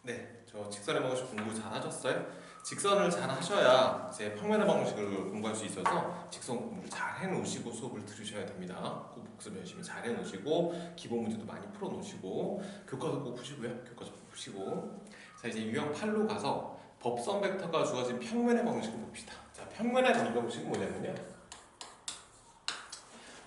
네, 저 직선의 방정식 공부 잘 하셨어요? 직선을 잘 하셔야 이제 평면의 방정식을 공부할 수 있어서 직선 공부를 잘 해놓으시고 수업을 들으셔야 됩니다. 꼭 복습 열심히 잘 해놓으시고 기본 문제도 많이 풀어놓으시고 교과서 꼭 푸시고요. 교과서 꼭 푸시고 자 이제 유형 8로 가서 법선 벡터가 주어진 평면의 방정식을 봅시다. 자 평면의 방정식은 뭐냐면요.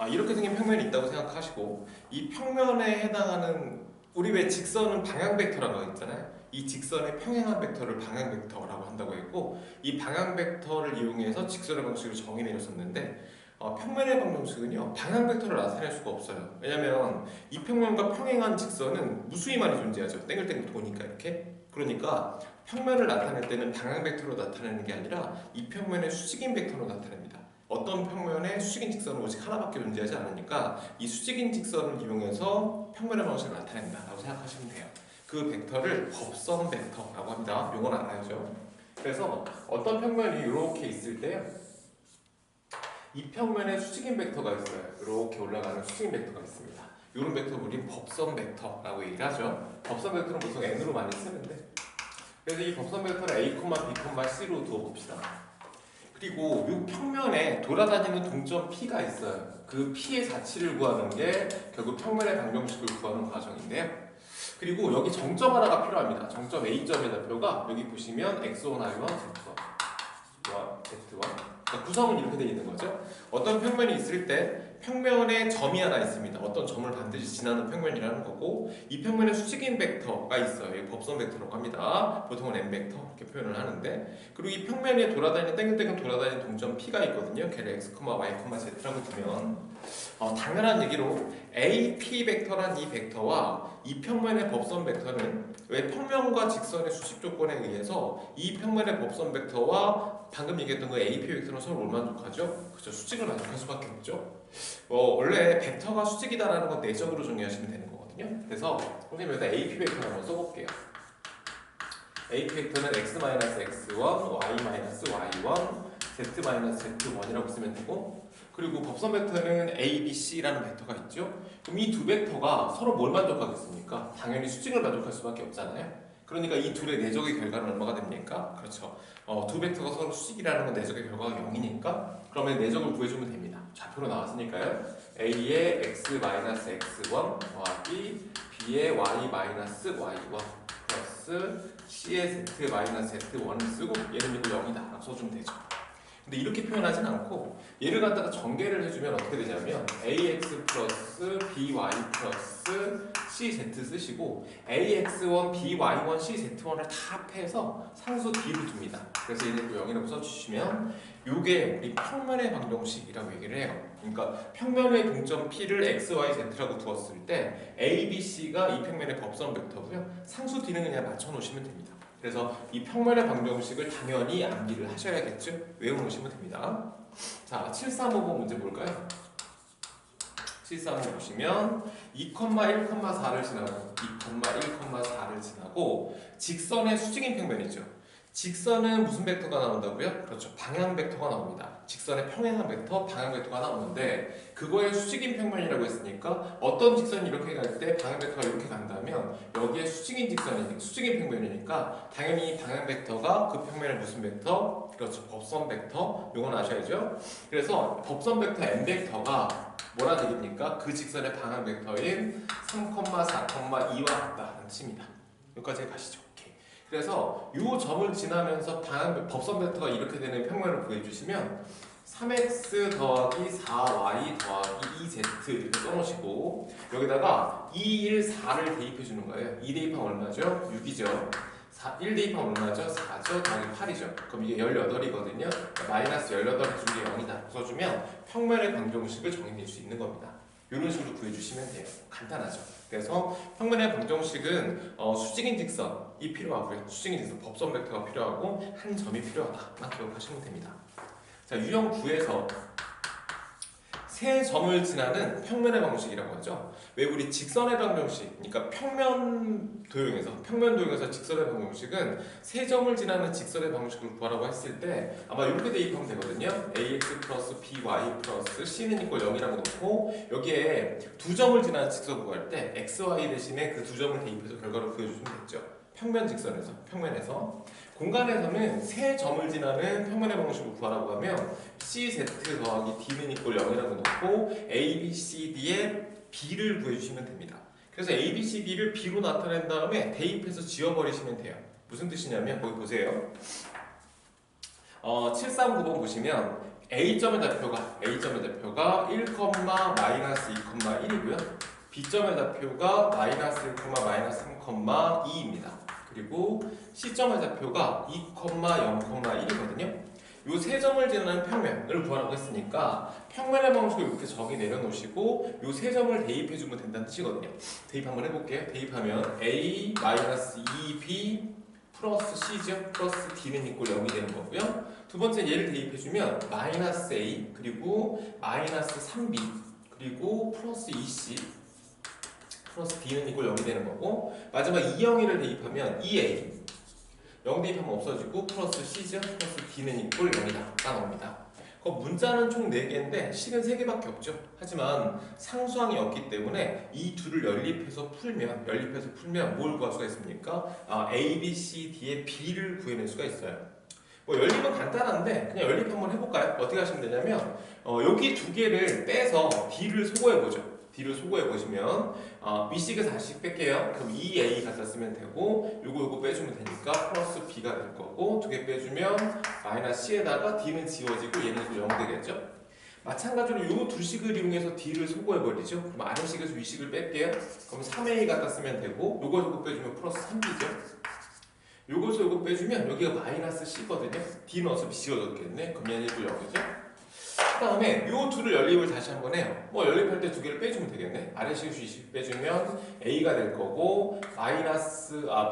이렇게 생긴 평면이 있다고 생각하시고 이 평면에 해당하는 우리 왜 직선은 방향 벡터라고 했잖아요. 이 직선의 평행한 벡터를 방향 벡터라고 한다고 했고 이 방향 벡터를 이용해서 직선의 방식을 정의 내렸었는데 평면의 방정식은요 방향 벡터를 나타낼 수가 없어요. 왜냐면 이 평면과 평행한 직선은 무수히만이 존재하죠. 땡글땡글 도니까 이렇게. 그러니까 평면을 나타낼 때는 방향 벡터로 나타내는 게 아니라 이 평면의 수직인 벡터로 나타냅니다. 어떤 평면에 수직인 직선은 오직 하나밖에 존재하지 않으니까 이 수직인 직선을 이용해서 평면의 방식을 나타낸다 라고 생각하시면 돼요. 그 벡터를 법선 벡터라고 합니다. 요건 알아야죠. 그래서 어떤 평면이 이렇게 있을 때요 이 평면에 수직인 벡터가 있어요. 이렇게 올라가는 수직인 벡터가 있습니다. 이런 벡터를 우리 법선 벡터라고 얘기를 하죠. 법선 벡터는 보통 n으로 많이 쓰는데 그래서 이 법선 벡터를 a, b, c로 두어봅시다. 그리고 이 평면에 돌아다니는 동점 P가 있어요. 그 P의 자치를 구하는 게 결국 평면의 방정식을 구하는 과정인데요. 그리고 여기 정점 하나가 필요합니다. 정점 A점의 좌표가 여기 보시면 x1, y1, z1, z1 그러니까 구성은 이렇게 되어 있는 거죠. 어떤 평면이 있을 때 평면에 점이 하나 있습니다. 어떤 점을 반드시 지나는 평면이라는 거고 이 평면에 수직인 벡터가 있어요. 이 법선 벡터라고 합니다. 보통은 n 벡터 이렇게 표현을 하는데 그리고 이 평면에 돌아다니는 땡글땡글 돌아다니는 동점 P가 있거든요. 걔를 x, y, z라고 두면 당연한 얘기로 a, p 벡터란 이 벡터와 이 평면의 법선 벡터는 왜 평면과 직선의 수직 조건에 의해서 이 평면의 법선 벡터와 방금 얘기했던 그 AP 벡터는 서로 뭘 만족하죠? 그죠? 수직을 만족할 수밖에 없죠. 원래 벡터가 수직이다라는 건 내적으로 정의하시면 되는 거거든요. 그래서 선생님 여기다 AP 벡터 한번 써볼게요. AP 벡터는 x-x1, y-y1, z-z1이라고 쓰면 되고 그리고 법선 벡터는 a, b, c라는 벡터가 있죠. 그럼 이 두 벡터가 서로 뭘 만족하겠습니까? 당연히 수직을 만족할 수밖에 없잖아요. 그러니까 이 둘의 내적의 결과는 얼마가 됩니까? 그렇죠. 두 벡터가 서로 수직이라는 건 내적의 결과가 0이니까 그러면 내적을 구해주면 됩니다. 좌표로 나왔으니까요. A의 x-x1 더하기 B의 y-y1 플러스 C의 z-z1을 쓰고 얘는 이거 0이다 써주면 되죠. 근데 이렇게 표현하진 않고 얘를 갖다가 전개를 해주면 어떻게 되냐면 ax 플러스 by 플러스 cz 쓰시고 ax1, by1, cz1을 다 합해서 상수 b를 둡니다. 그래서 얘는 0이라고 써주시면 이게 우리 평면의 방정식이라고 얘기를 해요. 그러니까 평면의 동점 P를 x, y, z라고 두었을 때 a, b, c가 이 평면의 법선 벡터고요. 상수 d는 그냥 맞춰놓으시면 됩니다. 그래서 이 평면의 방정식을 당연히 암기를 하셔야겠죠? 외워놓으시면 됩니다. 자, 7355 문제 볼까요? 7355 보시면 2,1,4를 지나고 2,1,4를 지나고 직선의 수직인 평면이죠. 직선은 무슨 벡터가 나온다고요? 그렇죠. 방향 벡터가 나옵니다. 직선의 평행한 벡터, 방향 벡터가 나오는데 그거의 수직인 평면이라고 했으니까 어떤 직선이 이렇게 갈 때 방향 벡터가 이렇게 간다면 여기에 수직인 직선이 수직인 평면이니까 당연히 방향 벡터가 그 평면의 무슨 벡터? 그렇죠. 법선 벡터. 요건 아셔야죠. 그래서 법선 벡터 n 벡터가 뭐라 되겠습니까? 그 직선의 방향 벡터인 3,4,2와 같다는 뜻입니다. 여기까지 가시죠. 오케이. 그래서 이 점을 지나면서 법선 벡터가 이렇게 되는 평면을 구해주시면 3x 더하기 4y 더하기 2z 이렇게 써놓으시고 여기다가 2, 1, 4를 대입해주는 거예요. 2 대입하면 얼마죠? 6이죠. 1 대입하면 얼마죠? 4죠? 더하기 8이죠. 그럼 이게 18이거든요. 마이너스 18 해준 게 0이다. 써주면 평면의 방정식을 정의낼 수 있는 겁니다. 이런 식으로 구해주시면 돼요. 간단하죠. 그래서 평면의 방정식은 수직인 직선이 필요하고요. 수직인 직선, 법선 벡터가 필요하고 한 점이 필요하다만 기억하시면 됩니다. 자, 유형 9에서 세 점을 지나는 평면의 방정식이라고 하죠. 왜 우리 직선의 방정식, 그러니까 평면 도형에서 직선의 방정식은 세 점을 지나는 직선의 방정식을 구하라고 했을 때 아마 이렇게 대입하면 되거든요. ax 플러스 by 플러스 c는 이꼴 0이라고 놓고 여기에 두 점을 지나는 직선을 구할 때 x, y 대신에 그 두 점을 대입해서 결과를 구해주시면 됐죠. 평면 직선에서, 평면에서. 공간에서는 세 점을 지나는 평면의 방식을 구하라고 하면 CZ 더하기 D는 이꼴 0이라고 놓고 A, B, C, D의 B를 구해주시면 됩니다. 그래서 A, B, C, D를 B로 나타낸 다음에 대입해서 지워버리시면 돼요. 무슨 뜻이냐면 거기 보세요. 739번 보시면 A점의 좌표가 1, 마이너스 2,1이고요. B점의 좌표가 마이너스 1, 마이너스 3,2입니다. 그리고 C점의 좌표가 2, 0,1이거든요. 이 세 점을 지나는 평면을 구하라고 했으니까 평면의 방식을 이렇게 정의 내려놓으시고 이 세 점을 대입해주면 된다는 뜻이거든요. 대입 한번 해볼게요. 대입하면 A 마이너스 2B 플러스 C죠. 플러스 D는 이꼴 0이 되는 거고요. 두 번째 얘를 대입해주면 마이너스 A 그리고 마이너스 3B 그리고 플러스 2C 플러스 D는 이꼴 0이 되는 거고 마지막 2, 0을 대입하면 2A 0 대입하면 없어지고 플러스 C죠. 플러스 D는 이꼴 0이다. 나옵니다. 문자는 총 4개인데 식은 3개밖에 없죠. 하지만 상수항이 없기 때문에 이 둘을 연립해서 풀면 뭘 구할 수가 있습니까? A, B, C, D의 B를 구해낼 수가 있어요. 연립은 간단한데 그냥 연립 한번 해볼까요? 어떻게 하시면 되냐면 여기 두 개를 빼서 D를 소거해보죠. D를 소거해보시면 B식에서 R씩 뺄게요. 그럼 2A 갖다 쓰면 되고 요거 빼주면 되니까 플러스 B가 될 거고 두 개 빼주면 마이너스 C에다가 D는 지워지고 얘는 0 되겠죠? 마찬가지로 요 두 식을 이용해서 D를 소거해버리죠. 그럼 R식에서 B식을 뺄게요. 그럼 3A 갖다 쓰면 되고 요거 빼주면 플러스 3B죠. 요거 빼주면 여기가 마이너스 C거든요. D는 어차피 지워졌겠네. 그럼 얘는 0이죠. 그 다음에 요 둘을 연립을 다시 한번 해요. 연립할 때 두 개를 빼주면 되겠네. 아래식 B식 빼주면 A가 될 거고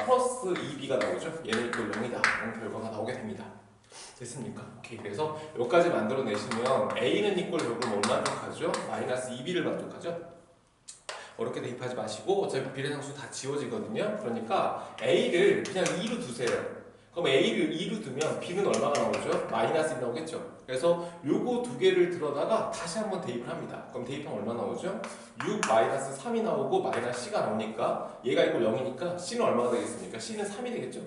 플러스 2B가 나오죠. 얘는 이꼴 0이다 라는 결과가 나오게 됩니다. 됐습니까? 오케이. 그래서 여기까지 만들어내시면 A는 이꼴 결국 뭘 만족하죠? 마이너스 2B를 만족하죠? 어렵게 대입하지 마시고 어차피 비례상수 다 지워지거든요. 그러니까 A를 그냥 2로 두세요. 그럼 A를 2로 두면 B는 얼마가 나오죠? 마이너스 1 나오겠죠? 그래서 요거 두 개를 들어다가 다시 한번 대입을 합니다. 그럼 대입하면 얼마 나오죠? 6 마이너스 3이 나오고 마이너스 C가 나오니까 얘가 이꼴 0이니까 C는 얼마가 되겠습니까? C는 3이 되겠죠?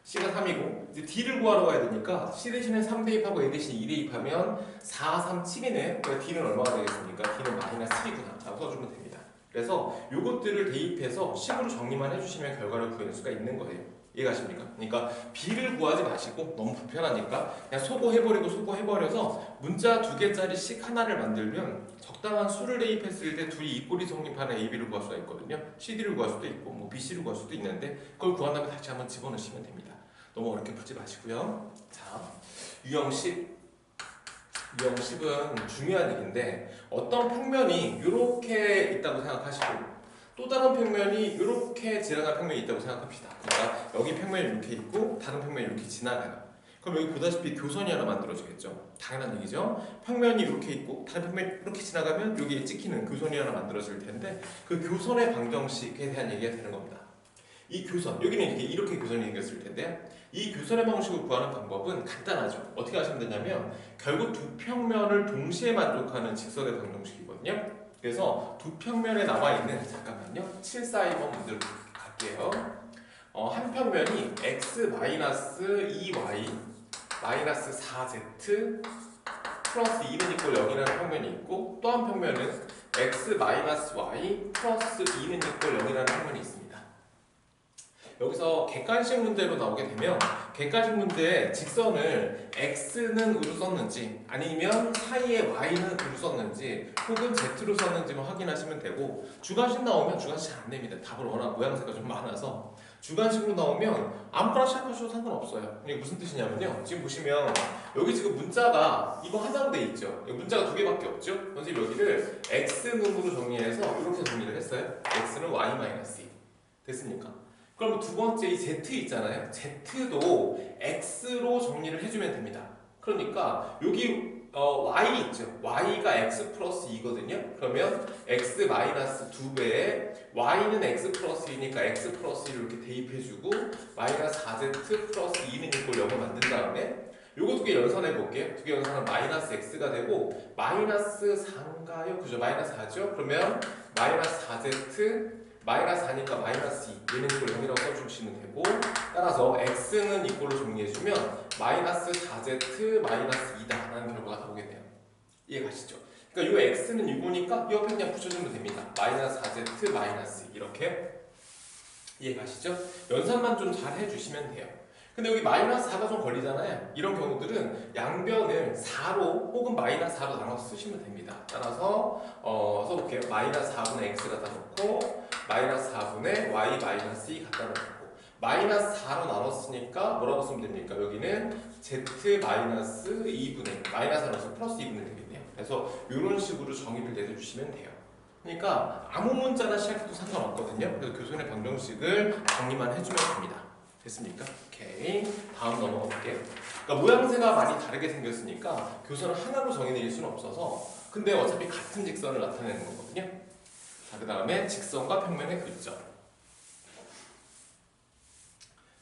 C가 3이고 이제 D를 구하러 가야 되니까 C 대신에 3 대입하고 A 대신에 2 대입하면 4, 3, 7이네. 그러니까 D는 얼마가 되겠습니까? D는 마이너스 7이구나 라고 써주면 됩니다. 그래서 요것들을 대입해서 식으로 정리만 해주시면 결과를 구해낼 수가 있는 거예요. 이해가십니까? 그러니까 B를 구하지 마시고 너무 불편하니까 그냥 소거해버려서 문자 2개짜리 식 하나를 만들면 적당한 수를 대입했을 때 둘이 이꼴이 성립하는 AB를 구할 수가 있거든요. CD를 구할 수도 있고 BC를 구할 수도 있는데 그걸 구한 다음에 다시 한번 집어넣으시면 됩니다. 너무 어렵게 풀지 마시고요. 자, 유형 10은 중요한 얘기인데 어떤 평면이 이렇게 있다고 생각하시고 또 다른 평면이 이렇게 지나간 평면이 있다고 생각합시다. 그러니까 여기 평면이 이렇게 있고 다른 평면이 이렇게 지나가요. 그럼 여기 보다시피 교선이 하나 만들어지겠죠. 당연한 얘기죠. 평면이 이렇게 있고 다른 평면이 이렇게 지나가면 여기에 찍히는 교선이 하나 만들어질 텐데 그 교선의 방정식에 대한 얘기가 되는 겁니다. 이 교선, 여기는 이렇게 교선이 생겼을 텐데요. 이 교선의 방식을 구하는 방법은 간단하죠. 어떻게 하시면 되냐면 결국 두 평면을 동시에 만족하는 직선의 방정식이거든요. 그래서 두 평면에 나와 있는 742번 문제로 갈게요. 한 평면이 x-2y 마이너스 4z 플러스 2는 이꼴 0이라는 평면이 있고 또 한 평면은 x-y 플러스 2는 이꼴 0이라는 평면이 있습니다. 여기서 객관식 문제로 나오게 되면 객관식 문제에 직선을 x는 으로 썼는지 아니면 사이에 y는 으로 썼는지 혹은 z로 썼는지만 확인하시면 되고 주관식 나오면 주관식 잘 안됩니다. 답을 워낙 모양새가 좀 많아서 주관식으로 나오면 아무거나 시작하셔도 상관없어요. 이게 무슨 뜻이냐면요. 지금 보시면 여기 지금 문자가 이거 하나로 돼 있죠. 문자가 2개밖에 없죠. 선생님 여기를 x는으로 정리해서 이렇게 정리를 했어요. x는 y-2 됐습니까? 그럼 두 번째 이 z 있잖아요. z도 x로 정리를 해주면 됩니다. 그러니까 여기 y 있죠. y가 x 플러스 2거든요. 그러면 x 마이너스 2배에 y는 x 플러스 2니까 x 플러스 2를 이렇게 대입해주고 마이너스 4z 플러스 2는 이꼴 0을 만든 다음에 요거 두 개 연산해 볼게요. 두 개 연산하면 마이너스 x가 되고 마이너스 4인가요? 그죠? 마이너스 4죠? 그러면 마이너스 4z 마이너스 4니까 마이너스 2 얘는 이꼴 0이라고 푸시면 되고, 따라서 x는 이꼴로 정리해주면 마이너스 4z 마이너스 2다 라는 결과가 나오겠네요. 이해가시죠? 그러니까 이 x는 6이니까 이 옆에 그냥 붙여주면 됩니다. 마이너스 4z 마이너스 이렇게. 이해가시죠? 연산만 좀 잘 해주시면 돼요. 근데 여기 마이너스 4가 좀 걸리잖아요. 이런 경우들은 양변을 4로 혹은 마이너스 4로 나눠서 쓰시면 됩니다. 따라서 써볼게요. 마이너스 4분의 x 갖다 놓고 마이너스 4분의 y 마이너스 2 갖다 놓고 마이너스 4로 나눴으니까 뭐라고 쓰면 됩니까? 여기는 z 마이너스 2분의 마이너스 4로 플러스 2분의 되겠네요. 그래서 이런 식으로 정의를 내려주시면 돼요. 그러니까 아무 문자나 시작해도 상관없거든요. 그래서 교선의 방정식을 정리만 해주면 됩니다. 됐습니까? 오케이. 다음 넘어가 볼게요. 그러니까 모양새가 많이 다르게 생겼으니까 교선을 하나로 정의내릴 수는 없어서, 근데 어차피 같은 직선을 나타내는 거거든요. 자, 그 다음에 직선과 평면의 교점.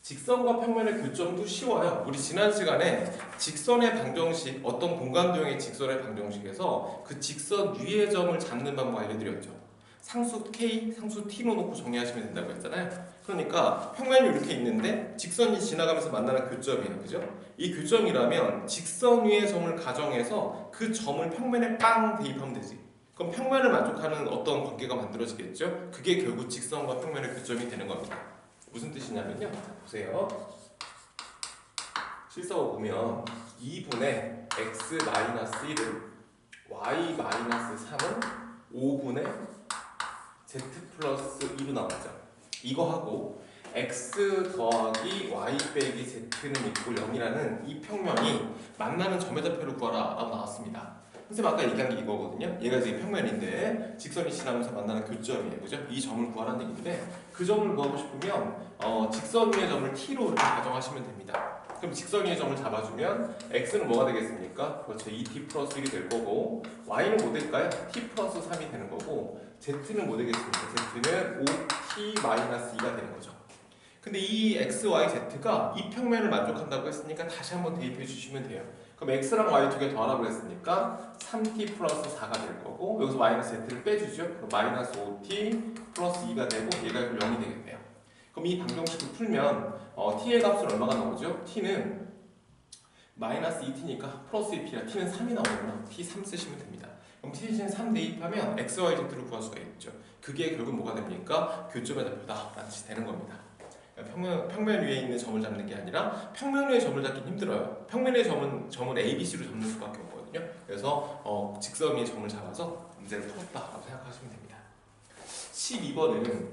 직선과 평면의 교점도 쉬워요. 우리 지난 시간에 직선의 방정식, 어떤 공간도형의 직선의 방정식에서 그 직선 위의 점을 잡는 방법 알려드렸죠. 상수 K, 상수 T로 놓고 정리하시면 된다고 했잖아요. 그러니까 평면이 이렇게 있는데 직선이 지나가면서 만나는 교점이에요. 그죠? 이 교점이라면 직선 위의 점을 가정해서 그 점을 평면에 빵 대입하면 되지. 그럼 평면을 만족하는 어떤 관계가 만들어지겠죠? 그게 결국 직선과 평면의 교점이 되는 겁니다. 무슨 뜻이냐면요. 보세요. 실사고 보면 2분의 x-1을 y-3은 5분의 z 플러스 2로 나왔죠. 이거 하고 x 더하기 y 빼기 z는 이꼴 0이라는 이 평면이 만나는 점의 좌표를 구하라 라고 나왔습니다. 선생님 아까 얘기한 게 이거거든요. 얘가 지금 평면인데 직선이 지나면서 만나는 교점이에요. 그죠? 이 점을 구하라는 얘기인데 그 점을 구하고 싶으면 직선 위의 점을 t로 이렇게 가정하시면 됩니다. 그럼 직선 위의 점을 잡아주면 x는 뭐가 되겠습니까? 그렇죠. 2t 플러스 1이 될 거고 y는 뭐 될까요? t 플러스 3이 되는 거고 z는 뭐 되겠습니까? z는 5t 마이너스 2가 되는 거죠. 근데 이 x, y, z가 이 평면을 만족한다고 했으니까 다시 한번 대입해 주시면 돼요. 그럼 x랑 y 두 개 더하라고 했으니까 3t 플러스 4가 될 거고 여기서 마이너스 z를 빼주죠. 그럼 마이너스 5t 플러스 2가 되고 얘가 0이 되겠네요. 그럼 이 방정식을 풀면 t의 값은 얼마가 나오죠? t는 마이너스 2t니까 플러스 2t라 t는 3이 나오는구나. t 3 쓰시면 됩니다. 그럼 t 대신 3 대입하면 x, y, z를 구할 수가 있죠. 그게 결국 뭐가 됩니까? 교점의 좌표다 라는 뜻이 되는 겁니다. 평면 위에 있는 점을 잡는 게 아니라 평면 위에 점을 잡기 힘들어요. 평면 위에 점을 A, B, C로 잡는 수밖에 없거든요. 그래서 직선 위에 점을 잡아서 문제를 풀었다라고 생각하시면 됩니다. 12번은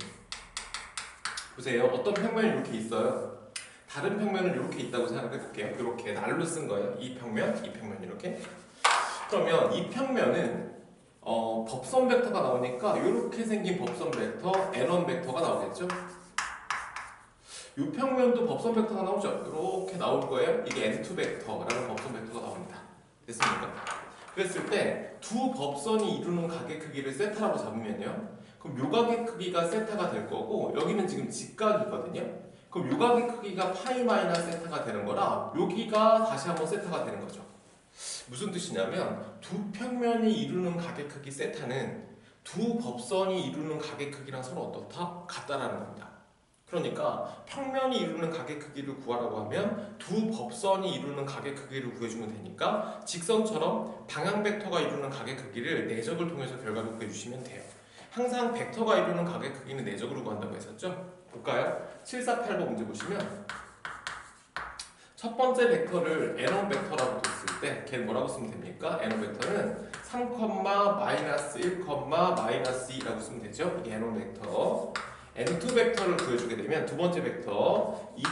보세요. 어떤 평면이 이렇게 있어요. 다른 평면은 이렇게 있다고 생각해 볼게요. 이렇게 날로 쓴 거예요. 이 평면 이렇게. 그러면 이 평면은 법선 벡터가 나오니까 이렇게 생긴 법선 벡터 N1 벡터가 나오겠죠. 이 평면도 법선 벡터가 나오죠. 이렇게 나올 거예요. 이게 N2 벡터라는 법선 벡터가 나옵니다. 됐습니까? 그랬을 때 두 법선이 이루는 각의 크기를 세타라고 잡으면요. 그럼 요 각의 크기가 세타가 될 거고 여기는 지금 직각이거든요. 그럼 요 각의 크기가 파이 마이너스 세타가 되는 거라 여기가 다시 한번 세타가 되는 거죠. 무슨 뜻이냐면 두 평면이 이루는 각의 크기 세타는 두 법선이 이루는 각의 크기랑 서로 어떻다? 같다라는 겁니다. 그러니까 평면이 이루는 각의 크기를 구하라고 하면 두 법선이 이루는 각의 크기를 구해주면 되니까 직선처럼 방향 벡터가 이루는 각의 크기를 내적을 통해서 결과를 구해주시면 돼요. 항상 벡터가 이루는 각의 크기는 내적으로 구한다고 했었죠? 볼까요? 748번 문제 보시면 첫 번째 벡터를 N1 벡터라고 뒀을 때 걔는 뭐라고 쓰면 됩니까? N1 벡터는 3, 마이너스 1, 마이너스 2라고 쓰면 되죠? 이게 N1 벡터. N2 벡터를 구해주게 되면 두 번째 벡터 2,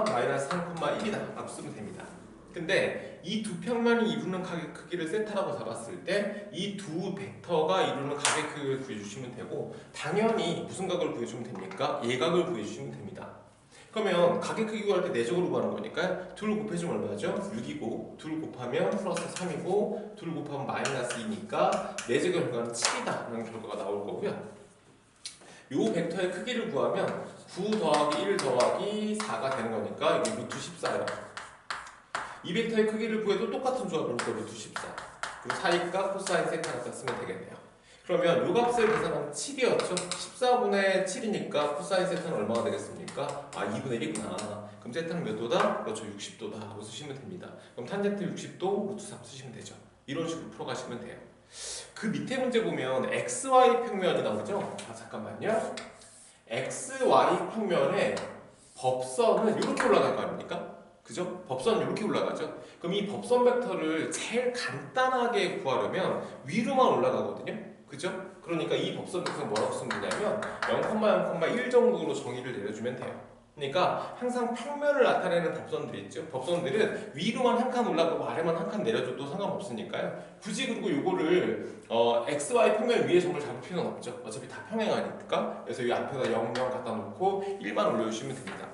마이너스 3, 1이다 라고 쓰면 됩니다. 근데 이 두 평면이 이루는 각의 크기를 세타라고 잡았을 때 이 두 벡터가 이루는 각의 크기를 구해주시면 되고 당연히 무슨 각을 구해주면 됩니까? 예각을 구해주시면 됩니다. 그러면 각의 크기 구할 때 내적으로 구하는 거니까 둘 곱해주면 얼마죠? 6이고 둘 곱하면 플러스 3이고 둘 곱하면 마이너스 2니까 내적의 결과는 7이다 라는 결과가 나올 거고요. 요 벡터의 크기를 구하면 9 더하기 1 더하기 4가 되는 거니까 이게 루트 14예요. 이 벡터의 크기를 구해도 똑같은 조합이니까 루트 14. 그리고 사이가 코사인 세타 갖다 쓰면 되겠네요. 그러면 요 값을 계산하면 7이었죠? 14분의 7이니까 코사인 세타는 얼마가 되겠습니까? 아, 2분의 1이구나. 그럼 세타는 몇 도다? 그렇죠, 60도다 라고 쓰시면 됩니다. 그럼 탄젠트 60도 루트 3 쓰시면 되죠. 이런 식으로 풀어가시면 돼요. 그 밑에 문제 보면 XY 평면이 나오죠? 아, 잠깐만요. XY 평면에 법선은 이렇게 올라갈 거 아닙니까? 그죠? 법선은 이렇게 올라가죠? 그럼 이 법선 벡터를 제일 간단하게 구하려면 위로만 올라가거든요? 그죠? 그러니까 이 법선 벡터는 뭐라고 쓰면 되냐면 0,0,1 정도로 정의를 내려주면 돼요. 그러니까 항상 평면을 나타내는 법선들이 있죠. 법선들은 위로만 한 칸 올라가고 아래만 한 칸 내려줘도 상관없으니까요. 굳이 그리고 이거를 XY 평면 위에 점을 잡을 필요는 없죠. 어차피 다 평행하니까. 그래서 이 앞에다 0, 0 갖다 놓고 1만 올려주시면 됩니다.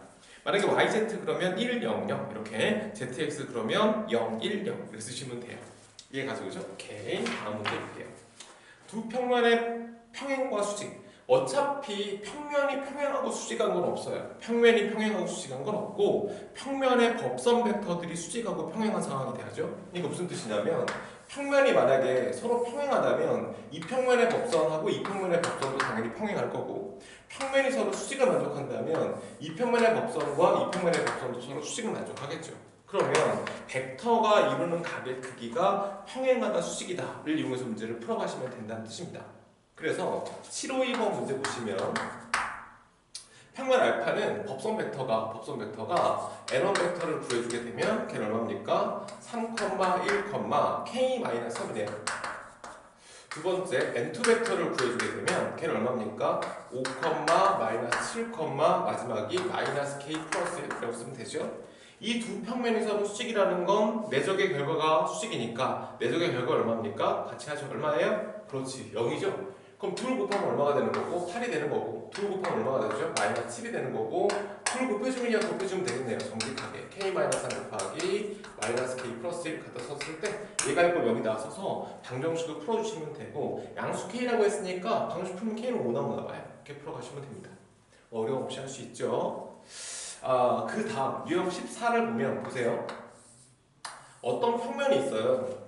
만약에 YZ 그러면 1, 0, 0 이렇게 ZX 그러면 0, 1, 0 이렇게 쓰시면 돼요. 이해가죠? 그죠? 오케이. 다음 문제 볼게요. 두 평면의 평행과 수직. 어차피 평면이 평행하고 수직한 건 없어요. 평면이 평행하고 수직한 건 없고 평면의 법선 벡터들이 수직하고 평행한 상황이 돼야죠. 이거 무슨 뜻이냐면 평면이 만약에 서로 평행하다면 이 평면의 법선하고 이 평면의 법선도 당연히 평행할 거고 평면이 서로 수직을 만족한다면 이 평면의 법선과 이 평면의 법선도 서로 수직을 만족하겠죠. 그러면 벡터가 이루는 각의 크기가 평행하다 수직이다를 이용해서 문제를 풀어가시면 된다는 뜻입니다. 그래서 752번 문제 보시면 평면 알파는 법선 벡터가 n1 벡터를 구해주게 되면 걔는 얼마입니까? 3, 1, k-3이네요. 두 번째 n2 벡터를 구해주게 되면 걔는 얼마입니까? 5, -7, 마지막이 -k 플러스 1이라고 쓰면 되죠. 이 두 평면이 서로 수직이라는 건 내적의 결과가 수직이니까 내적의 결과 얼마입니까? 같이 하죠. 얼마예요? 그렇지, 0이죠. 그럼 2를 곱하면 얼마가 되는 거고 8이 되는 거고 2를 곱하면 얼마가 되죠? -7이 되는 거고 2를 곱해주면 곱해주면 되겠네요. 정직하게 k-3 곱하기 -k 플러스 1 갖다 썼을 때 얘가 있고 0이 나와서 방정식을 풀어주시면 되고 양수 k라고 했으니까 방정식 풀면 k는 5 나오나 봐요. 이렇게 풀어가시면 됩니다. 어려움 없이 할 수 있죠. 그 다음 유형 14를 보면 보세요. 어떤 평면이 있어요.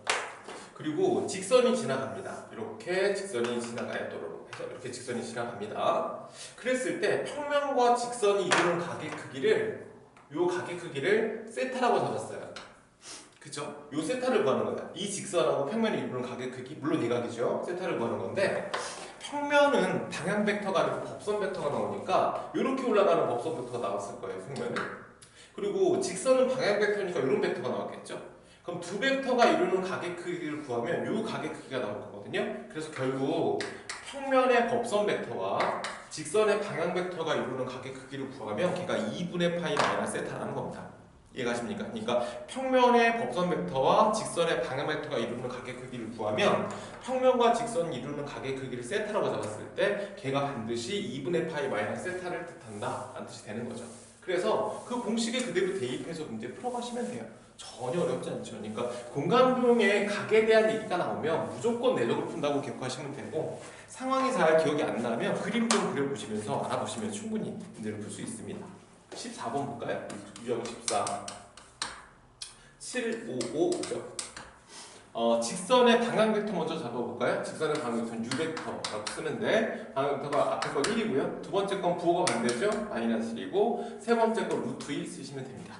그리고 직선이 지나갑니다. 이렇게 직선이 지나가도록 해서 이렇게 직선이 지나갑니다. 그랬을 때 평면과 직선이 이루는 각의 크기를 요 각의 크기를 세타라고 잡았어요. 그쵸? 요 세타를 구하는 거야. 이 직선하고 평면이 이루는 각의 크기, 물론 이 각이죠. 세타를 구하는 건데 평면은 방향 벡터가 아니고 법선 벡터가 나오니까 이렇게 올라가는 법선 벡터가 나왔을 거예요. 평면은. 그리고 직선은 방향 벡터니까 이런 벡터가 나왔겠죠. 그럼 두 벡터가 이루는 각의 크기를 구하면 이 각의 크기가 나올 거거든요. 그래서 결국 평면의 법선 벡터와 직선의 방향 벡터가 이루는 각의 크기를 구하면 걔가 2분의 파이 마이너스 세타라는 겁니다. 이해가십니까? 그러니까 평면의 법선 벡터와 직선의 방향 벡터가 이루는 각의 크기를 구하면 평면과 직선이 이루는 각의 크기를 세타라고 잡았을 때 걔가 반드시 2분의 파이 마이너스 세타를 뜻한다 라는 뜻이 되는 거죠. 그래서 그 공식에 그대로 대입해서 문제 풀어가시면 돼요. 전혀 어렵지 않죠. 그러니까 공간도형의 각에 대한 얘기가 나오면 무조건 내적으로 푼다고 기억하시면 되고 상황이 잘 기억이 안 나면 그림 좀 그려보시면서 알아보시면 충분히 문제를 풀 수 있습니다. 14번 볼까요? 유형 14 755죠. 직선의 방향 벡터 먼저 잡아볼까요? 직선의 방향 벡터는 u벡터라고 쓰는데 방향 벡터가 앞에 건 1이고요. 두 번째 건 부호가 반대죠? -1이고 세 번째 건 루트 2 쓰시면 됩니다.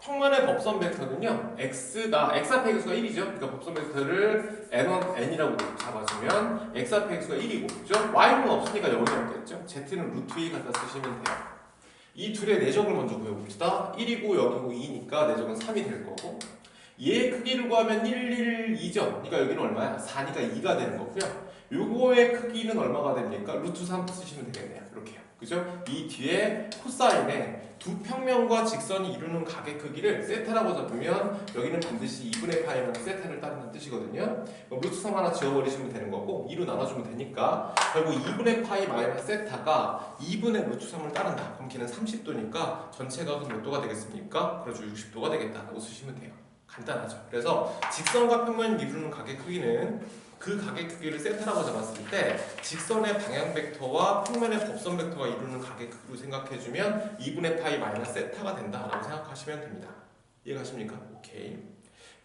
평면의 법선 벡터는요. x 앞에 x가 1이죠. 그러니까 법선 벡터를 n1, n이라고 잡아주면 x 앞에 x가 1이고 그죠? y는 없으니까 0이 없겠죠. z는 루트 2 갖다 쓰시면 돼요. 이 둘의 내적을 먼저 구해봅시다. 1이고 0이고 2니까 내적은 3이 될 거고 얘의 크기를 구하면 1, 1, 2죠. 그러니까 여기는 얼마야? 4니까 2가 되는 거고요. 요거의 크기는 얼마가 됩니까? 루트 3 쓰시면 되겠네요. 이렇게요. 그죠? 이 뒤에 코사인에 두 평면과 직선이 이루는 각의 크기를 세타라고 잡으면 여기는 반드시 2분의 파이는 세타를 따른다는 뜻이거든요. 루트 3 하나 지워버리시면 되는 거고 2로 나눠주면 되니까 결국 2분의 파이 마이너스 세타가 2분의 루트 3을 따른다. 그럼 걔는 30도니까 전체 각은 몇 도가 되겠습니까? 그렇죠. 60도가 되겠다라고 쓰시면 돼요. 간단하죠. 그래서 직선과 평면이 이루는 각의 크기는 그 각의 크기를 세타라고 잡았을 때 직선의 방향 벡터와 평면의 법선 벡터가 이루는 각의 크기로 생각해주면 2분의 파이 마이너스 세타가 된다라고 생각하시면 됩니다. 이해가십니까? 오케이.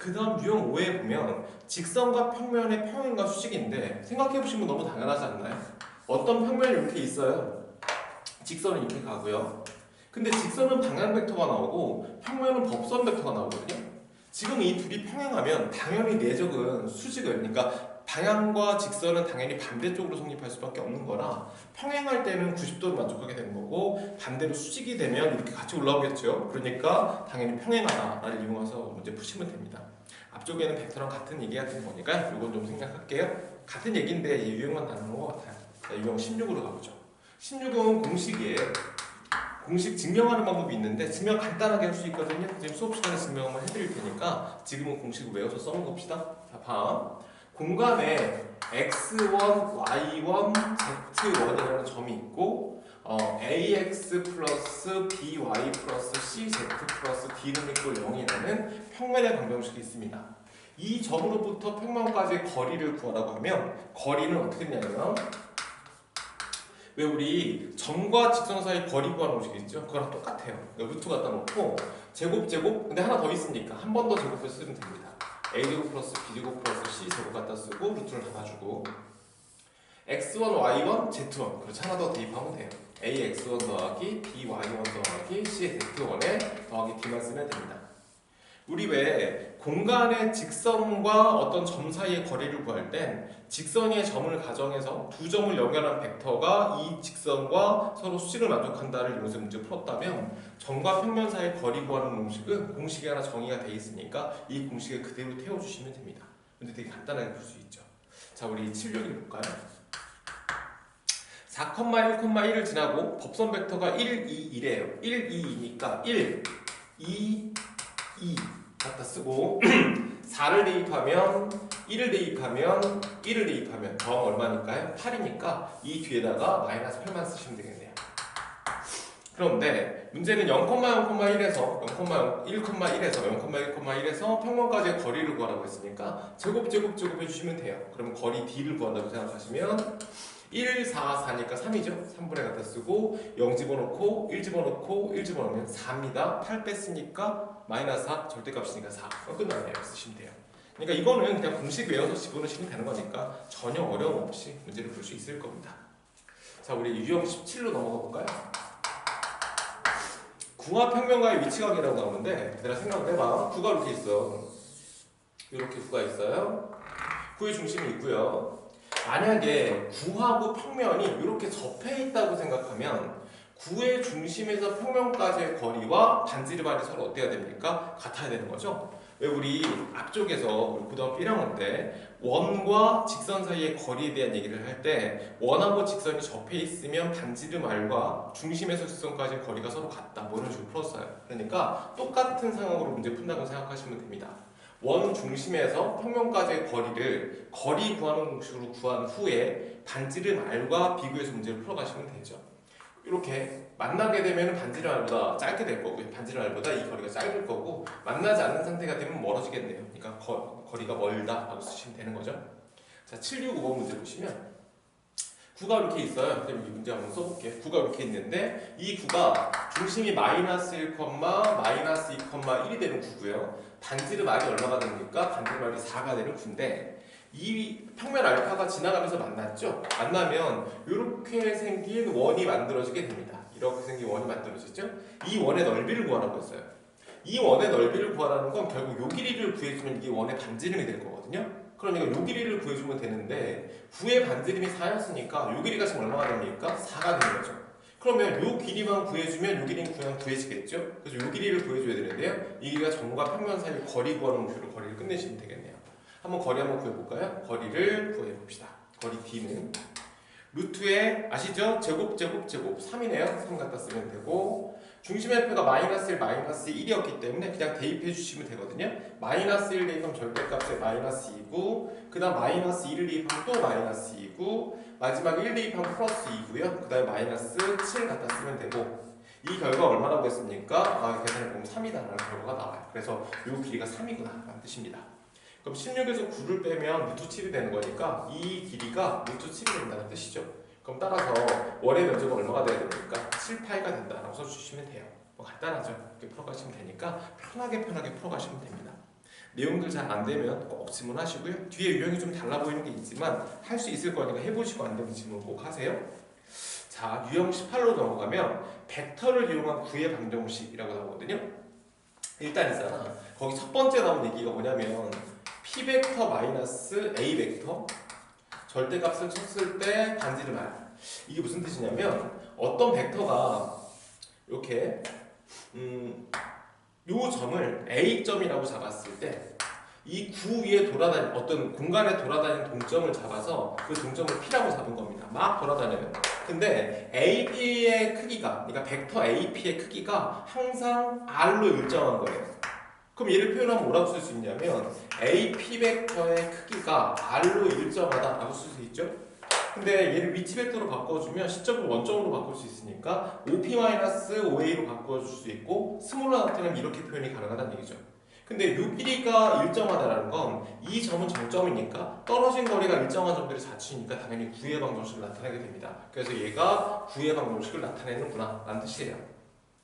그 다음 유형 5에 보면 직선과 평면의 평행과 수직인데 생각해보시면 너무 당연하지 않나요? 어떤 평면이 이렇게 있어요. 직선은 이렇게 가고요. 근데 직선은 방향 벡터가 나오고 평면은 법선 벡터가 나오거든요. 지금 이 둘이 평행하면 당연히 내적은 수직을, 그러니까 방향과 직선은 당연히 반대쪽으로 성립할 수밖에 없는 거라 평행할 때는 90도를 만족하게 되는 거고 반대로 수직이 되면 이렇게 같이 올라오겠죠. 그러니까 당연히 평행하다를 이용해서 문제 푸시면 됩니다. 앞쪽에는 벡터랑 같은 얘기가 되는 거니까 이건 좀 생각할게요. 같은 얘기인데 이 유형만 다른 것 같아요. 자, 유형 16으로 가보죠. 16은 공식이에요. 공식 증명하는 방법이 있는데 증명 간단하게 할 수 있거든요. 지금 수업 시간에 증명을 해드릴 테니까 지금은 공식을 외워서 써먹읍시다. 자, 봐. 공간에 x1, y1, z1이라는 점이 있고 ax 플러스 by 플러스 cz 플러스 d는 이꼴 0이라는 평면의 방정식이 있습니다. 이 점으로부터 평면까지의 거리를 구하라고 하면 거리는 어떻게 되냐면 왜 우리 점과 직선 사이 거리 구하는 공식이 있죠? 그거랑 똑같아요. 루트 갖다 놓고 제곱 근데 하나 더 있으니까 한 번 더 제곱해서 쓰면 됩니다. a제곱 플러스 b제곱 플러스 c제곱 갖다 쓰고 루트를 닫아주고 x1, y1, z1 그렇죠. 하나 더 대입하면 돼요. ax1 더하기 by1 더하기 cz1에 더하기 d만 쓰면 됩니다. 우리 왜 공간의 직선과 어떤 점 사이의 거리를 구할 땐 직선의 점을 가정해서 두 점을 연결한 벡터가 이 직선과 서로 수직을 만족한다를 이용해서 문제 풀었다면 점과 평면 사이의 거리 구하는 공식은 공식이 하나 정의가 돼 있으니까 이 공식을 그대로 태워주시면 됩니다. 근데 되게 간단하게 풀 수 있죠. 자, 우리 76을 볼까요? 4,1,1을 지나고 법선 벡터가 1, 2, 1이에요. 1, 2이니까 1, 2, 2 갖다 쓰고 4를 대입하면 1을 대입하면 1을 대입하면 더하면 얼마니까요? 8이니까 이 뒤에다가 마이너스 8만 쓰시면 되겠네요. 그런데 문제는 0,0,1에서 0,1,1에서 0,1,1에서 평면까지의 거리를 구하라고 했으니까 제곱 해주시면 돼요. 그러면 거리 d를 구한다고 생각하시면 1, 4, 4니까 3이죠. 3분의 갖다 쓰고 0 집어넣고 1 집어넣고 1 집어넣으면 4입니다. 8 뺐으니까 마이너스 4 절대값이니까 4 끝나네요. 쓰시면 돼요. 그러니까 이거는 그냥 공식 외워서 집어넣으시면 되는 거니까 전혀 어려움 없이 문제를 풀 수 있을 겁니다. 자, 우리 유형 17로 넘어가 볼까요? 구와 평면과의 위치각이라고 나오는데 얘들아 생각해봐. 구가 이렇게 있어. 이렇게 구가 있어요. 구의 중심이 있고요. 만약에 구하고 평면이 이렇게 접해 있다고 생각하면 구의 중심에서 평면까지의 거리와 반지름안이 서로 어때야 됩니까? 같아야 되는 거죠. 왜 우리 앞쪽에서 우리 고등학교 1학년 때 원과 직선 사이의 거리에 대한 얘기를 할 때 원하고 직선이 접해 있으면 반지름알과 중심에서 직선까지의 거리가 서로 같다. 뭐 이런 식으로 풀었어요. 그러니까 똑같은 상황으로 문제 푼다고 생각하시면 됩니다. 원 중심에서 평면까지의 거리를 거리 구하는 공식으로 구한 후에 반지름 r과 비교해서 문제를 풀어가시면 되죠. 이렇게 만나게 되면 반지름 r보다 짧게 될 거고요. 반지름 r보다 이 거리가 짧을 거고 문나지 않는 상태가 되면 멀어지겠네요. 그러니까 거리가 멀다라고 쓰시면 되는 거죠. 자, 765번 문제 보시면 구가 이렇게 있어요. 그럼 이 문제 한번 써볼게요. 구가 이렇게 있는데 이 구가 중심이 마이너스 1, 마이너스 2,1이 되는 구고요. 반지름 r이 얼마가 됩니까? 반지름 r이 4가 되는 구인데 이 평면 알파가 지나가면서 만났죠? 만나면 이렇게 생긴 원이 만들어지게 됩니다. 이렇게 생긴 원이 만들어지죠? 이 원의 넓이를 구하라고 했어요. 이 원의 넓이를 구하라는 건 결국 요 길이를 구해주면 이게 원의 반지름이 될 거거든요. 그러니까 요 길이를 구해주면 되는데 구의 반지름이 4였으니까 요 길이가 지금 얼마가 됩니까? 4가 되는 거죠. 그러면 요 길이만 구해주면 요 길이는 그냥 구해지겠죠? 그래서 요 길이를 구해줘야 되는데요. 이 길이가 점과 평면 사이 거리 구하는 목표로 거리를 끝내시면 되겠네요. 한번 거리 한번 구해볼까요? 거리를 구해봅시다. 거리 d는 루트에 아시죠? 제곱 3이네요. 3 갖다 쓰면 되고 중심의 표가 마이너스 1, 마이너스 1이었기 때문에 그냥 대입해 주시면 되거든요. 마이너스 1 대입하면 절대값에 마이너스 2고 그 다음 마이너스 2를 대입하면 또 마이너스 2고 마지막 1 대입하면 플러스 2고요. 그 다음에 마이너스 7 갖다 쓰면 되고 이 결과 얼마라고 했습니까? 계산해보면 3이다라는 결과가 나와요. 그래서 이 길이가 3이구나 라는 뜻입니다. 그럼 16에서 9를 빼면 루트 7이 되는 거니까 이 길이가 루트 7이 된다는 뜻이죠. 그럼 따라서 원의 면적은 얼마가 돼야 됩니까? 7파이가 된다라고 써주시면 돼요. 뭐 간단하죠. 이렇게 풀어가시면 되니까 편하게 풀어가시면 됩니다. 내용들 잘 안 되면 꼭 질문하시고요. 뒤에 유형이 좀 달라 보이는 게 있지만 할 수 있을 거니까 해보시고 안 되면 질문 꼭 하세요. 자, 유형 18로 넘어가면 벡터를 이용한 구의 방정식이라고 나오거든요. 일단 있잖아. 거기 첫 번째 나온 얘기가 뭐냐면 p 벡터 마이너스 a 벡터 절대값을 쳤을 때 반지름 R. 이게 무슨 뜻이냐면 어떤 벡터가 이렇게 요 점을 A점이라고 잡았을 때 이 구 위에 돌아다니는 어떤 공간에 돌아다니는 동점을 잡아서 그 동점을 P라고 잡은 겁니다. 막 돌아다녀요. 근데 AP의 크기가, 그러니까 벡터 AP의 크기가 항상 R로 일정한 거예요. 그럼 얘를 표현하면 뭐라고 쓸 수 있냐면 AP 벡터의 크기가 R로 일정하다라고 쓸 수 있죠. 근데 얘를 위치 벡터로 바꿔주면 시점을 원점으로 바꿀 수 있으니까 OP-OA로 바꿔줄 수 있고 스몰러 나타내면 이렇게 표현이 가능하다는 얘기죠. 근데 요 길이가 일정하다는 건 이 점은 정점이니까 떨어진 거리가 일정한 점들의 자취니까 당연히 구의 방정식을 나타내게 됩니다. 그래서 얘가 구의 방정식을 나타내는구나 라는 뜻이에요.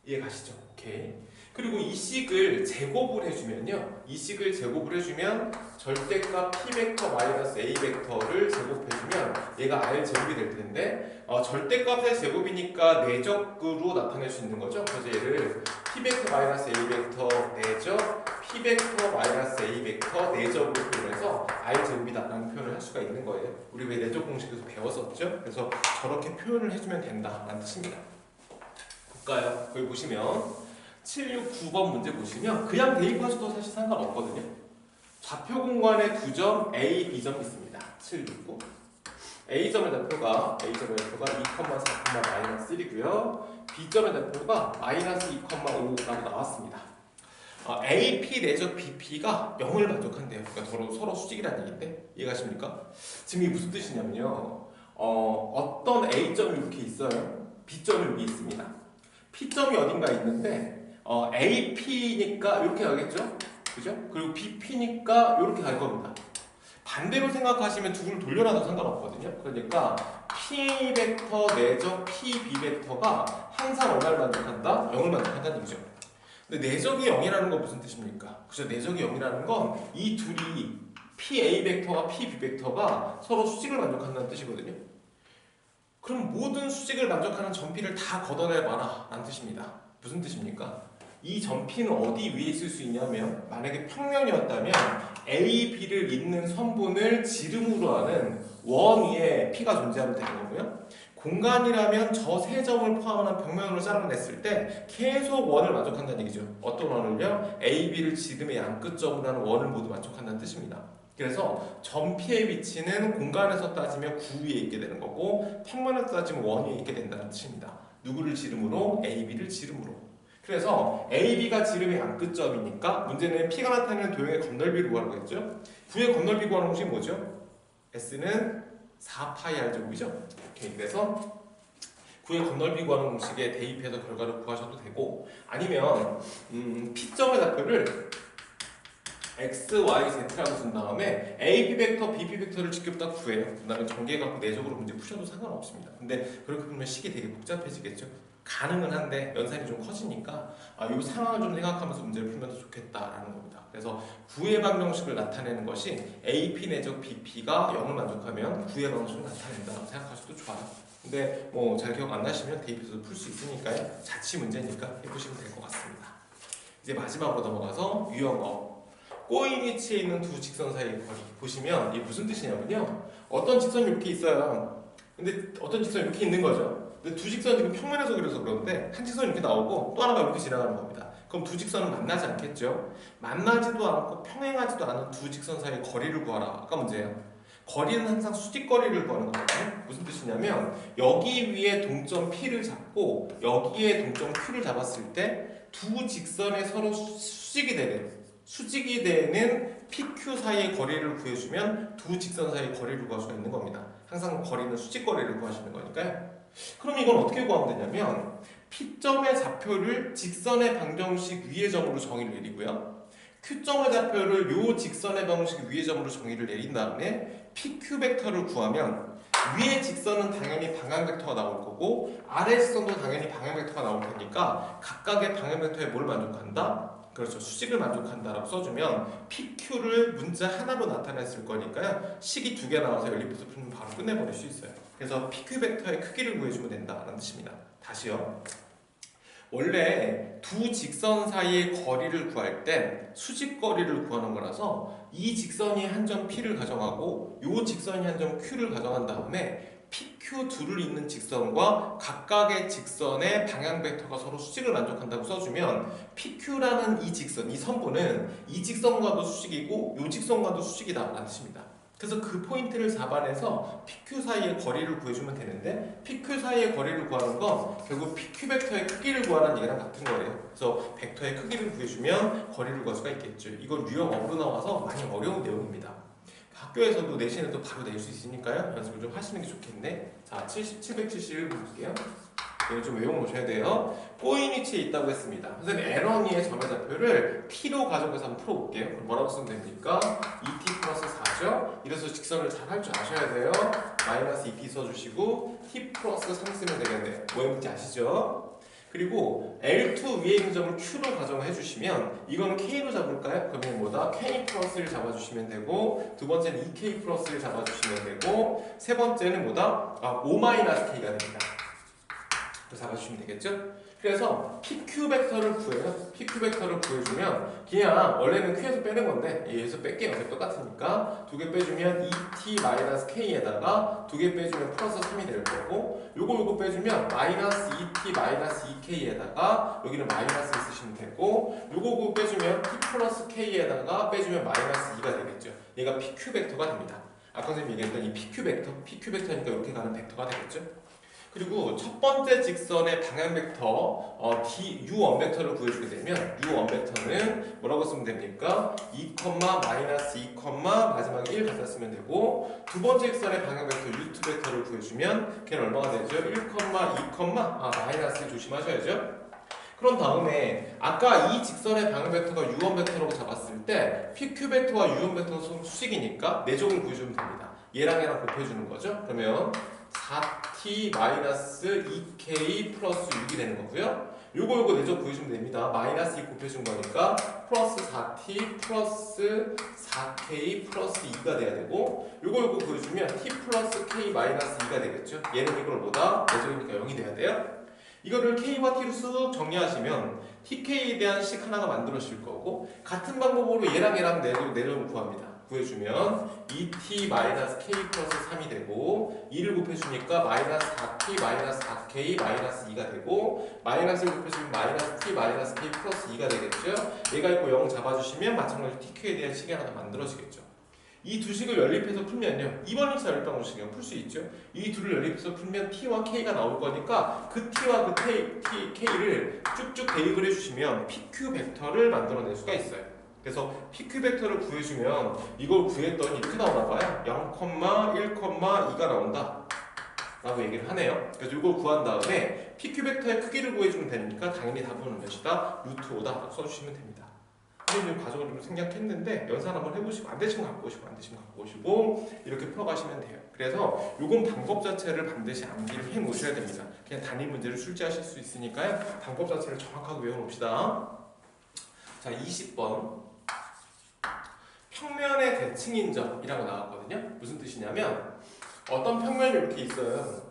이해 가시죠? 오케이. 그리고 이 식을 제곱을 해주면요. 이 식을 제곱을 해주면 절대값 p 벡터 마이너스 a 벡터를 제곱해주면 얘가 r 제곱이 될 텐데 절대값의 제곱이니까 내적으로 나타낼 수 있는 거죠. 그래서 얘를 p 벡터 마이너스 a 벡터 내적 p 벡터 마이너스 a 벡터 내적으로 표현해서 r 제곱이다라는 표현을 할 수가 있는 거예요. 우리 왜 내적 공식에서 배웠었죠? 그래서 저렇게 표현을 해주면 된다라는 뜻입니다. 볼까요? 거기 보시면 769번 문제 보시면 그냥 대입하셔도 사실 상관없거든요. 좌표 공간에 두 점 A, B점이 있습니다. 769 A점의 좌표가 2,4, -1이고요. B점의 좌표가 -2,5라고 나왔습니다. AP 내적 BP가 0을 만족한대요. 그러니까 서로 수직이라는 얘기인데 이해가십니까? 지금 이게 무슨 뜻이냐면요. 어떤 A점이 이렇게 있어요. B점이 여기 있습니다. P점이 어딘가 있는데 AP니까 이렇게 가겠죠? 그죠? 그리고 BP니까 이렇게 갈 겁니다. 반대로 생각하시면 두 개를 돌려놔도 상관없거든요. 그러니까 P 벡터 내적 PB 벡터가 항상 얼마를 만족한다? 0을 만족한다는 얘기죠. 근데 내적이 0이라는 건 무슨 뜻입니까? 그죠? 내적이 0이라는 건 이 둘이 PA 벡터와 PB 벡터가 서로 수직을 만족한다는 뜻이거든요. 그럼 모든 수직을 만족하는 점 P를 다 걷어내봐라 라는 뜻입니다. 무슨 뜻입니까? 이 점 P는 어디 위에 있을 수 있냐면 만약에 평면이었다면 A, B를 잇는 선분을 지름으로 하는 원 위에 P가 존재하면 되는 거고요. 공간이라면 저 세 점을 포함한 평면으로 잘라냈을 때 계속 원을 만족한다는 얘기죠. 어떤 원을요? A, B를 지름의 양끝점으로 하는 원을 모두 만족한다는 뜻입니다. 그래서 점 P의 위치는 공간에서 따지면 구 위에 있게 되는 거고 평면에서 따지면 원 위에 있게 된다는 뜻입니다. 누구를 지름으로? A, B를 지름으로. 그래서 A, B가 지름의 양끝점이니까 문제는 P가 나타내는 도형의 건널비를 구하는 거겠죠? 구의 건널비 구하는 공식이 뭐죠? S는 4파이 R 제곱이죠? 오케이. 그래서 구의 건널비 구하는 공식에 대입해서 결과를 구하셔도 되고 아니면 P점의 좌표를 X, Y, Z라고 쓴 다음에 AP 벡터, BP 벡터를 직접 다 구해요. 그 다음에 전개 갖고 내적으로 문제 푸셔도 상관없습니다. 근데 그렇게 보면 식이 되게 복잡해지겠죠? 가능은 한데 연산이 좀 커지니까 이 상황을 좀 생각하면서 문제를 풀면 더 좋겠다라는 겁니다. 그래서 구의 방정식을 나타내는 것이 AP 내적 BP가 0을 만족하면 구의 방정식을 나타낸다고 생각하셔도 좋아요. 근데 뭐 잘 기억 안 나시면 대입해서 풀 수 있으니까요. 자취 문제니까 해보시면 될 것 같습니다. 이제 마지막으로 넘어가서 유형어. 꼬인 위치에 있는 두 직선 사이의 거리 보시면 이게 무슨 뜻이냐면요. 어떤 직선이 이렇게 있어요. 근데 어떤 직선이 이렇게 있는 거죠. 근데 두 직선은 지금 평면에서 그려서 그런데 한 직선이 이렇게 나오고 또 하나가 이렇게 지나가는 겁니다. 그럼 두 직선은 만나지 않겠죠. 만나지도 않고 평행하지도 않은 두 직선 사이의 거리를 구하라. 아까 문제예요. 거리는 항상 수직거리를 구하는 거거든요. 무슨 뜻이냐면 여기 위에 동점 P를 잡고 여기에 동점 Q를 잡았을 때 두 직선에 서로 수직이 되는 PQ 사이의 거리를 구해주면 두 직선 사이의 거리를 구할 수가 있는 겁니다. 항상 거리는 수직거리를 구하시는 거니까요. 그럼 이건 어떻게 구하면 되냐면 P점의 좌표를 직선의 방정식 위의 점으로 정의를 내리고요. Q점의 좌표를 요 직선의 방정식 위의 점으로 정의를 내린 다음에 PQ 벡터를 구하면 위의 직선은 당연히 방향 벡터가 나올 거고 아래 직선도 당연히 방향 벡터가 나올 테니까 각각의 방향 벡터에 뭘 만족한다? 그렇죠. 수직을 만족한다라고 써주면 PQ를 문자 하나로 나타냈을 거니까요. 식이 두 개 나와서 연립해서 풀면 바로 끝내버릴 수 있어요. 그래서 PQ 벡터의 크기를 구해주면 된다는 뜻입니다. 다시요. 원래 두 직선 사이의 거리를 구할 땐 수직 거리를 구하는 거라서 이 직선이 한 점 P를 가정하고 이 직선이 한 점 Q를 가정한 다음에 PQ 둘을 잇는 직선과 각각의 직선의 방향 벡터가 서로 수직을 만족한다고 써주면 PQ라는 이 직선, 이 선분은 이 직선과도 수직이고 이 직선과도 수직이다 라는 뜻입니다. 그래서 그 포인트를 잡아내서 PQ 사이의 거리를 구해주면 되는데 PQ 사이의 거리를 구하는 건 결국 PQ 벡터의 크기를 구하는 얘기랑 같은 거예요. 그래서 벡터의 크기를 구해주면 거리를 구할 수가 있겠죠. 이건 유형업으로 나와서 많이 어려운 내용입니다. 학교에서도 내신에도 바로 낼 수 있으니까요. 연습을 좀 하시는 게 좋겠네. 자, 771 볼게요. 이거 좀 외워놓으셔야 돼요. 꼬인 위치에 있다고 했습니다. 선생님 N1, 2의 점의 좌표를 T로 가정해서 한번 풀어볼게요. 그럼 뭐라고 쓰면 됩니까? 2T 플러스 4죠? 이래서 직선을 잘 할 줄 아셔야 돼요. 마이너스 2T 써주시고 T 플러스 3 쓰면 되겠네요. 뭐였는지 아시죠? 그리고 L2 위에 있는 점을 Q로 가정해 주시면 이거는 K로 잡을까요? 그러면 뭐다? K 플러스를 잡아주시면 되고 두 번째는 2K 플러스를 잡아주시면 되고 세 번째는 뭐다? 5 마이너스 K가 됩니다. 잡아주시면 되겠죠? 그래서 PQ 벡터를 구해요. PQ 벡터를 구해주면 그냥 원래는 Q에서 빼는 건데 얘에서 뺄게요. 어차피 똑같으니까 두 개 빼주면 2t-k에다가 두 개 빼주면 플러스 3이 될 거고 요거 빼주면 마이너스 2t 마이너스 2k에다가 여기는 마이너스 쓰시면 되고 요거 빼주면 t 플러스 k에다가 빼주면 마이너스 2가 되겠죠. 얘가 PQ 벡터가 됩니다. 아까 선생님이 얘기했던 이 PQ 벡터니까 이렇게 가는 벡터가 되겠죠. 그리고 첫 번째 직선의 방향 벡터 U1 벡터를 구해주게 되면 U1 벡터는 뭐라고 쓰면 됩니까? 2, 마이너스 2, 마지막에 1 갖다 쓰면 되고 두 번째 직선의 방향 벡터 U2 벡터를 구해주면 걔는 얼마가 되죠? 1, 2, 마이너스 1 조심하셔야죠. 그런 다음에 아까 이 직선의 방향 벡터가 U1 벡터라고 잡았을 때 PQ 벡터와 U1 벡터가 서로 수직이니까 내적을 구해주면 됩니다. 얘랑 곱해주는 거죠. 그러면 4t-2k 플러스 6이 되는 거고요. 요거 내적 구해주면 됩니다. 마이너스 2 곱해준 거니까 플러스 4t 플러스 4k 플러스 2가 돼야 되고 요거 구해주면 t 플러스 k 마이너스 2가 되겠죠. 얘는 이걸 보다 내적이니까 0이 돼야 돼요. 이거를 k와 t로 쓱 정리하시면 tk에 대한 식 하나가 만들어질 거고 같은 방법으로 얘랑 내적을 구합니다. 구해주면 2t 마이너스 k 플러스 3이 되고 2를 곱해주니까 마이너스 4t 마이너스 4k 마이너스 2가 되고 마이너스를 곱해주면 마이너스 t 마이너스 k 플러스 2가 되겠죠. 얘가 있고 0 잡아주시면 마찬가지로 tq에 대한 식이 하나 만들어지겠죠. 이 두 식을 연립해서 풀면요 2번 1차 연립방정식이요 풀 수 있죠. 이 둘을 연립해서 풀면 t와 k가 나올 거니까 그 t와 그 k를 쭉쭉 대입을 해주시면 pq 벡터를 만들어낼 수가 있어요. 그래서 PQ 벡터를 구해주면 이걸 구했더니 이렇게 나오나봐요. 0,1,2가 나온다 라고 얘기를 하네요. 그래서 이걸 구한 다음에 PQ 벡터의 크기를 구해주면 되니까 당연히 답은 몇이다? 루트 5다 라고 써주시면 됩니다. 선생님 과정을 좀 생략했는데 연산 한번 해보시고 안 되시면 갖고 오시고 안 되시면 갖고 오시고 이렇게 풀어가시면 돼요. 그래서 요건 방법 자체를 반드시 암기를 해 놓으셔야 됩니다. 그냥 단위 문제를 출제하실 수 있으니까요. 방법 자체를 정확하게 외워놓읍시다. 자, 20번 평면의 대칭인 점이라고 나왔거든요. 무슨 뜻이냐면 어떤 평면이 이렇게 있어요.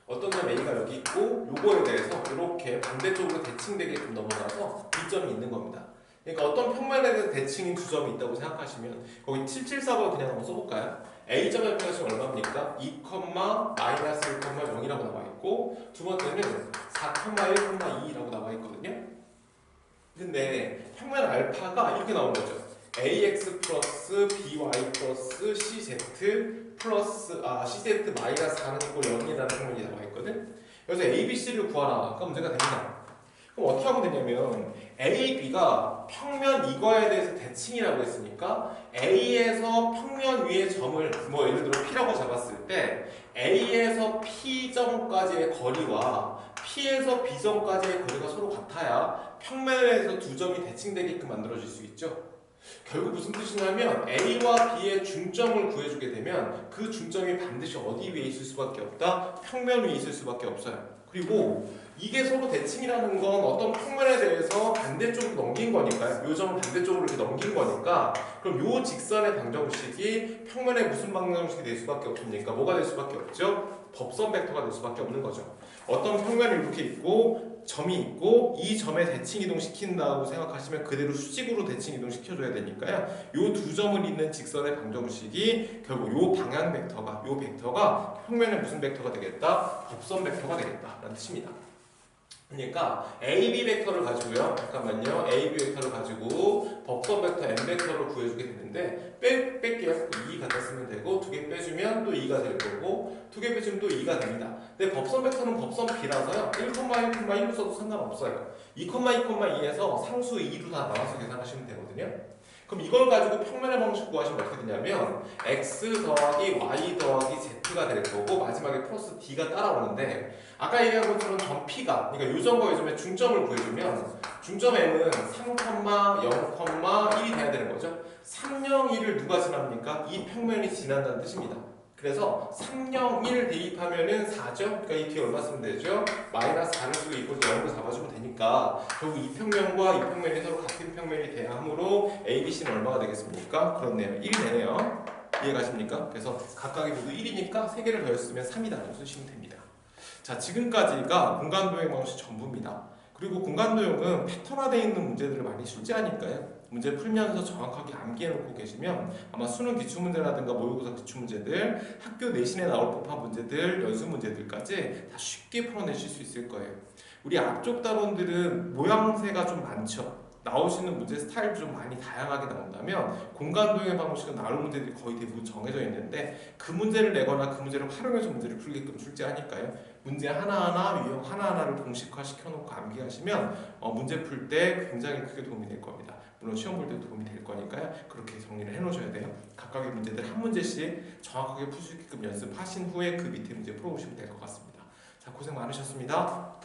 어떤 점 A가 여기 있고 요거에 대해서 이렇게 반대쪽으로 대칭되게끔 넘어가서 B점이 있는 겁니다. 그러니까 어떤 평면에 대해서 대칭인 두 점이 있다고 생각하시면 거기 774번 그냥 한번 써볼까요? A점의 평면은 얼마입니까? 2, 마이너스 1,0이라고 나와 있고 두 번째는 4,1,2라고 나와 있거든요. 근데 평면 알파가 이렇게 나온 거죠. ax 플러스 by 플러스 cz 플러스 cz 마이너스 4는 이꼴 0이라는 평면이 나와 있거든. 그래서 a, b, c를 구하라. 아까 문제가 됩니다. 그럼 어떻게 하면 되냐면 a, b가 평면 이거에 대해서 대칭이라고 했으니까 a에서 평면 위의 점을 뭐 예를 들어 p라고 잡았을 때 a에서 p점까지의 거리와 p에서 b점까지의 거리가 서로 같아야 평면에서 두 점이 대칭되게끔 만들어질 수 있죠. 결국 무슨 뜻이냐면 A와 B의 중점을 구해주게 되면 그 중점이 반드시 어디 위에 있을 수밖에 없다? 평면 위에 있을 수밖에 없어요. 그리고 이게 서로 대칭이라는 건 어떤 평면에 대해서 반대쪽으로 넘긴 거니까요. 요 점을 반대쪽으로 이렇게 넘긴 거니까 그럼 요 직선의 방정식이 평면에 무슨 방정식이 될 수밖에 없습니까? 뭐가 될 수밖에 없죠? 법선 벡터가 될 수밖에 없는 거죠. 어떤 평면이 이렇게 있고 점이 있고 이 점에 대칭 이동시킨다고 생각하시면 그대로 수직으로 대칭 이동시켜줘야 되니까요. 요 두 점을 잇는 직선의 방정식이 결국 요 방향 벡터가 요 벡터가 평면에 무슨 벡터가 되겠다? 법선 벡터가 되겠다라는 뜻입니다. 그러니까 AB 벡터를 가지고요. 잠깐만요. AB 벡터를 가지고 법선 벡터 M 벡터를 구해주게 되는데 뺄게요. 2 갖다 쓰면 되고 두 개 빼주면 또 2가 될 거고 두 개 빼주면 또 2가 됩니다. 근데 법선 벡터는 법선 B라서요. 1,1,1로 써도 상관없어요. 2,2,2에서 상수 2로 다 나눠서 계산하시면 되거든요. 그럼 이걸 가지고 평면의 방식 구하시면 어떻게 되냐면 x 더하기 y 더하기 z가 될 거고 마지막에 플러스 d가 따라오는데 아까 얘기한 것처럼 점 P가 그러니까 요점과 요점의 중점을 구해주면 중점 M은 3,0,1이 돼야 되는 거죠. 3, 0, 1을 누가 지납니까? 이 평면이 지난다는 뜻입니다. 그래서 3, 0, 1 대입하면은 4죠? 그러니까 이 뒤에 얼마 쓰면 되죠? 마이너스 4를 쓰고 이걸 0으로 잡아주면 되니까 결국 이 평면과 이 평면이 서로 같은 평면이 돼야 하므로 ABC는 얼마가 되겠습니까? 그렇네요. 1이 되네요. 이해가십니까? 그래서 각각이 모두 1이니까 3개를 더했으면 3이다. 쓰시면 됩니다. 자, 지금까지가 공간도형 방식 전부입니다. 그리고 공간도형은 패턴화되어 있는 문제들을 많이 출제하니까요. 문제 풀면서 정확하게 암기해놓고 계시면 아마 수능 기출문제라든가 모의고사 기출문제들, 학교 내신에 나올 법한 문제들, 연수 문제들까지 다 쉽게 풀어내실 수 있을 거예요. 우리 앞쪽 답원들은 모양새가 좀 많죠. 나오시는 문제 스타일도 좀 많이 다양하게 나온다면 공간도형의 방식은 나올 문제들이 거의 대부분 정해져 있는데 그 문제를 내거나 그 문제를 활용해서 문제를 풀게끔 출제하니까요. 문제 하나하나, 유형 하나하나를 공식화 시켜놓고 암기하시면 문제 풀 때 굉장히 크게 도움이 될 겁니다. 물론 시험 볼 때도 도움이 될 거니까요. 그렇게 정리를 해놓으셔야 돼요. 각각의 문제들 한 문제씩 정확하게 풀 수 있게끔 연습하신 후에 그 밑에 문제 풀어보시면 될 것 같습니다. 자, 고생 많으셨습니다.